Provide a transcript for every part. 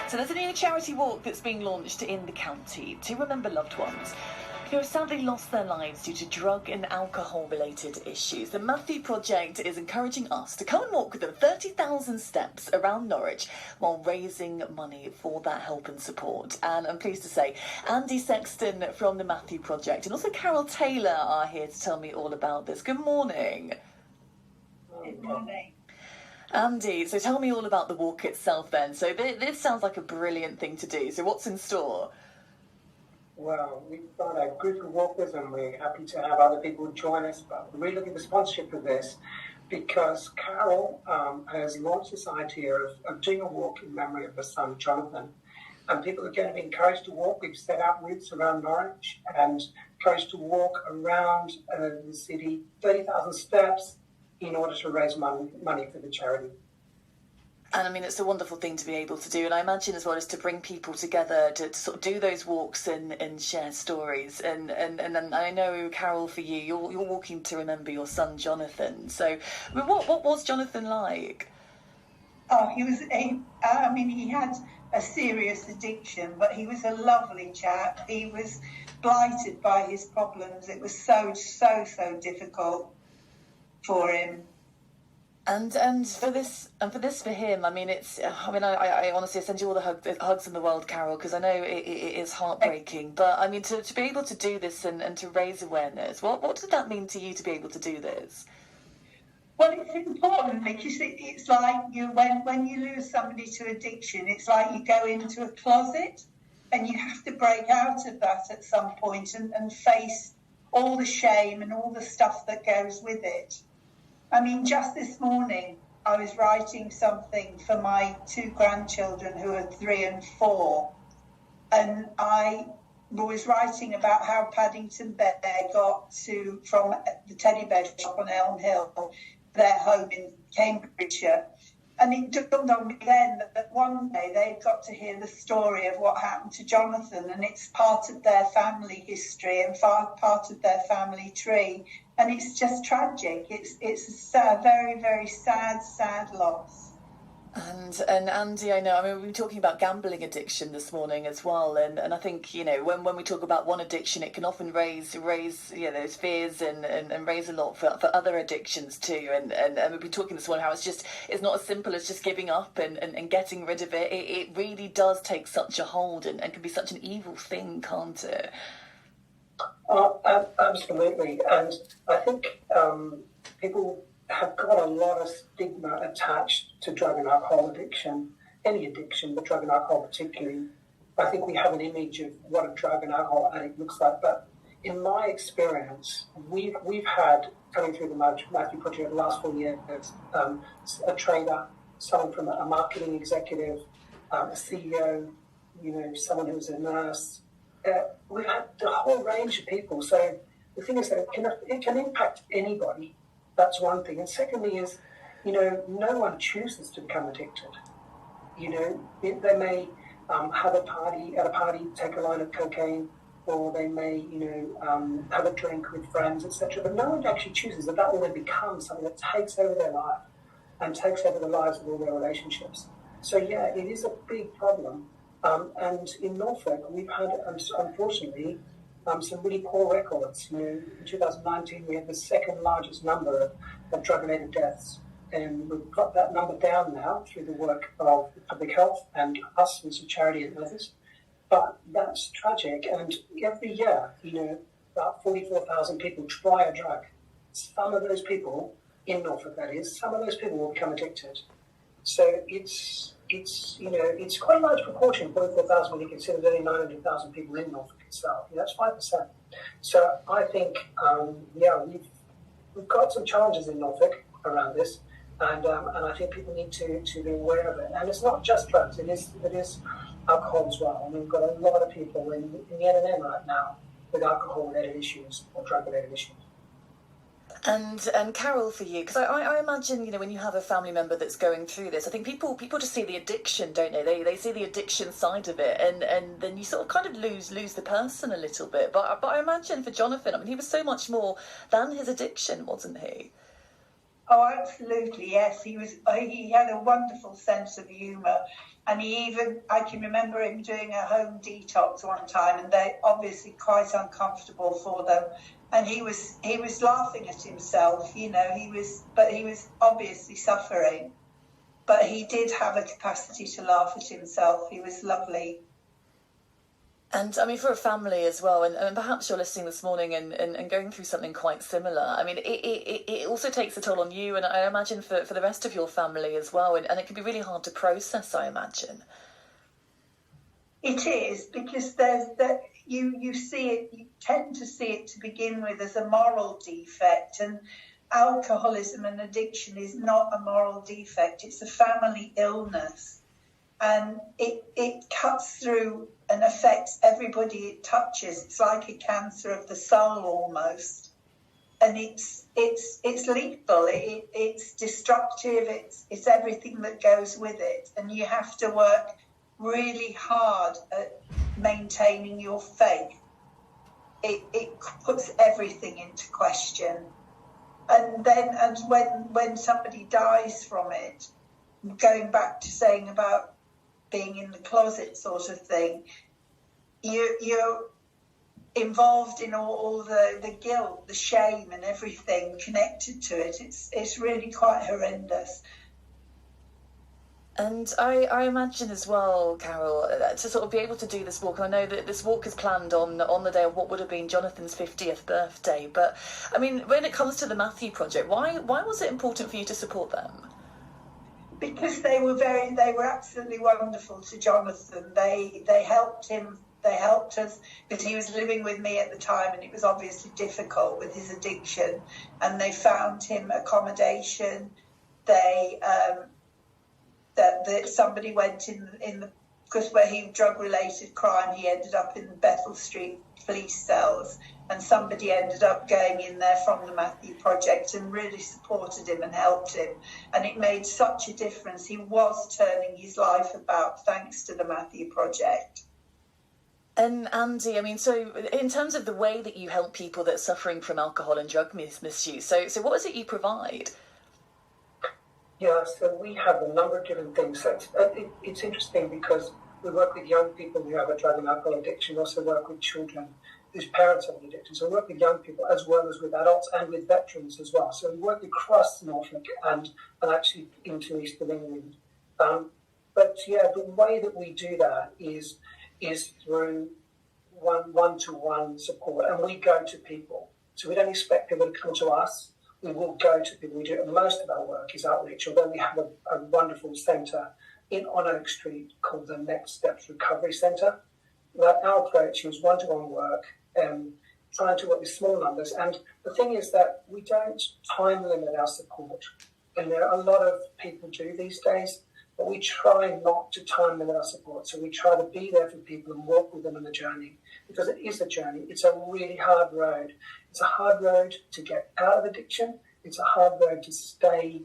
So there's a new charity walk that's being launched in the county to remember loved ones who have sadly lost their lives due to drug and alcohol-related issues. The Matthew Project is encouraging us to come and walk with them 30,000 steps around Norwich while raising money for that help and support. And I'm pleased to say Andy Sexton from the Matthew Project and also Carole Taylor are here to tell me all about this. Good morning. Good morning. Andy, so tell me all about the walk itself then. So this sounds like a brilliant thing to do. So what's in store? Well, we've got a group of walkers and we're happy to have other people join us, but we're really looking for sponsorship for this because Carole has launched this idea of doing a walk in memory of her son, Jonathan. And people are going to be encouraged to walk. We've set out routes around Norwich and encouraged to walk around the city, 30,000 steps in order to raise money for the charity. And I mean, it's a wonderful thing to be able to do. And I imagine as well as to bring people together to sort of do those walks and share stories. And then I know, Carole, for you, you're walking to remember your son, Jonathan. So what was Jonathan like? Oh, he had a serious addiction, but he was a lovely chap. He was blighted by his problems. It was so difficult for him. And for him, I mean, I honestly send you all the hugs in the world, Carole, because I know it is heartbreaking. But I mean, to be able to do this and to raise awareness, what did that mean to you to be able to do this? Well, it's important because it's like when you lose somebody to addiction, it's like you go into a closet and you have to break out of that at some point and face all the shame and all the stuff that goes with it. I mean, just this morning, I was writing something for my two grandchildren who are 3 and 4. And I was writing about how Paddington Bear got from the teddy bear shop on Elm Hill, their home in Cambridgeshire. And it dawned on me then that one day they've got to hear the story of what happened to Jonathan, and it's part of their family history and part of their family tree. And it's just tragic. It's a very, very sad loss. And Andy, I know, I mean, we were talking about gambling addiction this morning as well, and I think, you know, when we talk about one addiction, it can often raise those fears and raise a lot for other addictions too. And we've been talking this morning how it's not as simple as just giving up and getting rid of it. It really does take such a hold and can be such an evil thing, can't it? Absolutely, and I think people have got a lot of stigma attached to drug and alcohol addiction, any addiction, but drug and alcohol particularly. I think we have an image of what a drug and alcohol addict looks like, but in my experience, we've had, coming through the Matthew Project the last 4 years, a trader, someone from a marketing executive, a CEO, someone who's a nurse. We've had the whole range of people. So the thing is that it can impact anybody. That's one thing. And secondly is, no one chooses to become addicted. They may have at a party, take a line of cocaine, or they may, have a drink with friends, etc. But no one actually chooses that will then become something that takes over their life and takes over the lives of all their relationships. So yeah, it is a big problem. And in Norfolk, we've had, unfortunately, some really poor records. In 2019, we had the second largest number of drug-related deaths. And we've got that number down now through the work of public health and us as a charity and others. But that's tragic. And every year, about 44,000 people try a drug. Some of those people, in Norfolk that is, some of those people will become addicted. So it's quite a large proportion, 44,000, when you consider there's only 900,000 people in Norfolk itself. That's 5%. So I think, we've got some challenges in Norfolk around this, and I think people need to be aware of it. And it's not just drugs; it is alcohol as well. And we've got a lot of people in the N&M right now with alcohol-related issues or drug-related issues. And Carole, for you, because I imagine, when you have a family member that's going through this, I think people just see the addiction, don't they? They see the addiction side of it, and then you sort of kind of lose the person a little bit. But I imagine for Jonathan, I mean, he was so much more than his addiction, wasn't he? Oh, absolutely, yes. He had a wonderful sense of humour, and I can remember him doing a home detox one time, and they obviously quite uncomfortable for them. And he was laughing at himself, but he was obviously suffering. But he did have a capacity to laugh at himself. He was lovely. And I mean, for a family as well, and perhaps you're listening this morning and going through something quite similar. I mean, it also takes a toll on you, and I imagine for the rest of your family as well, and it can be really hard to process, I imagine. It is, because you tend to see it to begin with as a moral defect, and alcoholism and addiction is not a moral defect, it's a family illness. And it cuts through and affects everybody it touches. It's like a cancer of the soul almost. And it's lethal, it's destructive, it's everything that goes with it. And you have to work really hard at maintaining your faith. It puts everything into question. And when somebody dies from it, going back to saying about being in the closet sort of thing, you're involved in all the guilt, the shame and everything connected to it. It's really quite horrendous. And I imagine as well, Carole, to sort of be able to do this walk, I know that this walk is planned on the day of what would have been Jonathan's 50th birthday, but I mean, when it comes to the Matthew Project, why was it important for you to support them? Because they were absolutely wonderful to Jonathan. They helped him. They helped us, because he was living with me at the time, and it was obviously difficult with his addiction. And they found him accommodation. That somebody went in the, because where he drug-related crime, he ended up in the Bethel Street police cells, and somebody ended up going in there from the Matthew Project and really supported him and helped him. And it made such a difference. He was turning his life about thanks to the Matthew Project. And Andy, I mean, so in terms of the way that you help people that are suffering from alcohol and drug misuse, so what is it you provide? Yeah, so we have a number of different things. So it's interesting because we work with young people who have a drug and alcohol addiction. We also work with children whose parents have an addiction. So we work with young people as well as with adults and with veterans as well. So we work across Norfolk and actually into East of England. But yeah, the way that we do that is through one-to-one support, and we go to people. So we don't expect people to come to us. We will go to people. We do most of our work is outreach, although we have a wonderful centre on Oak Street called the Next Steps Recovery Centre. Our approach is one-to-one work, trying to work with small numbers. And the thing is that we don't time limit our support. And there are a lot of people do these days, but we try not to time limit our support. So we try to be there for people and walk with them on the journey, because it is a journey. It's a really hard road. It's a hard road to get out of addiction. It's a hard road to stay,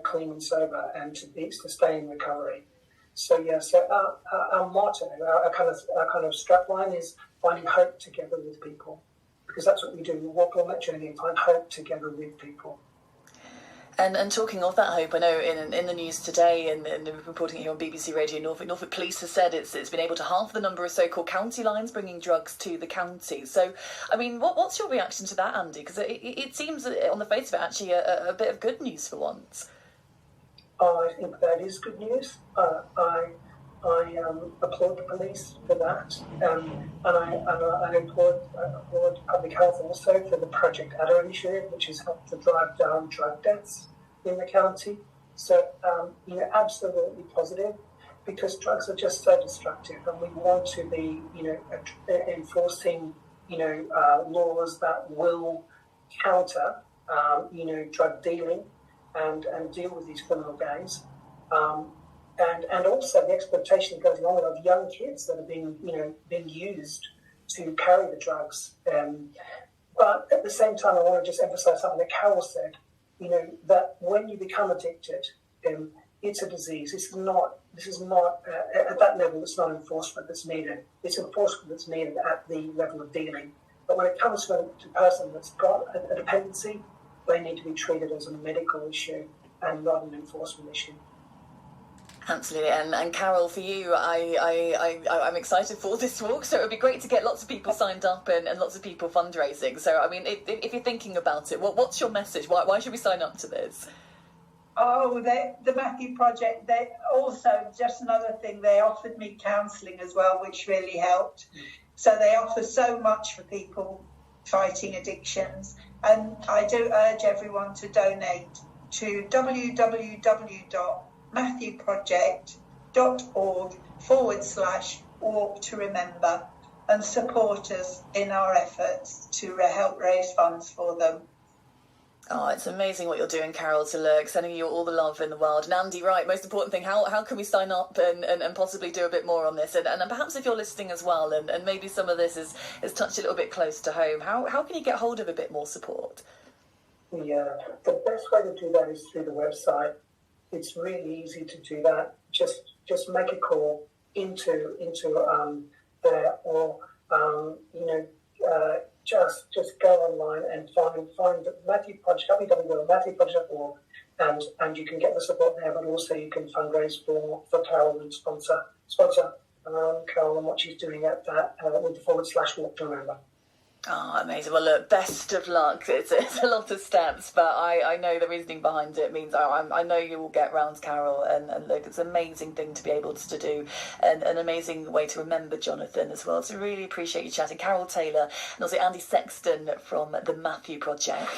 clean and sober, and to stay in recovery. So yeah, so our motto, our kind of strapline is finding hope together with people, because that's what we do. We walk on that journey and find hope together with people. And talking of that hope, I know in the news today, and reporting here on BBC Radio Norfolk Police has said it's been able to halve the number of so-called county lines bringing drugs to the county. So, I mean, what's your reaction to that, Andy? Because it seems, on the face of it, actually a bit of good news for once. I think that is good news. I applaud the police for that, and I applaud public health also for the Project Adder initiative, which has helped to drive down drug deaths in the county. So, absolutely positive, because drugs are just so destructive, and we want to be, enforcing, laws that will counter, drug dealing and deal with these criminal gangs. And also the exploitation that goes along with young kids that are being used to carry the drugs. But at the same time, I want to just emphasise something that Carole said, that when you become addicted, it's a disease. This is not at that level, it's not enforcement that's needed. It's enforcement that's needed at the level of dealing. But when it comes to a person that's got a dependency, they need to be treated as a medical issue and not an enforcement issue. Absolutely, and Carole, for you, I'm excited for this walk. So it would be great to get lots of people signed up and lots of people fundraising. So I mean, if you're thinking about it, what's your message? Why should we sign up to this? Oh, the Matthew Project. They also, just another thing, they offered me counselling as well, which really helped. So they offer so much for people fighting addictions, and I do urge everyone to donate to www.matthewproject.org/walk to remember and support us in our efforts to help raise funds for them. Oh, it's amazing what you're doing, Carole, to look, sending you all the love in the world. And Andy, right, most important thing, how can we sign up and possibly do a bit more on this? And perhaps if you're listening as well, and maybe some of this is touched a little bit close to home, how can you get hold of a bit more support? The best way to do that is through the website. It's really easy to do that. Just make a call into there, or just go online and find Matthew Project, www.matthewproject.org, and you can get the support there. But also you can fundraise for Carole and sponsor Carole and what she's doing at that with the /walk to remember. Oh, amazing. Well, look, best of luck. It's a lot of steps, but I know the reasoning behind it means I know you will get round, Carole, and look, it's an amazing thing to be able to do, and an amazing way to remember Jonathan as well. So really appreciate you chatting. Carole Taylor and also Andy Sexton from the Matthew Project.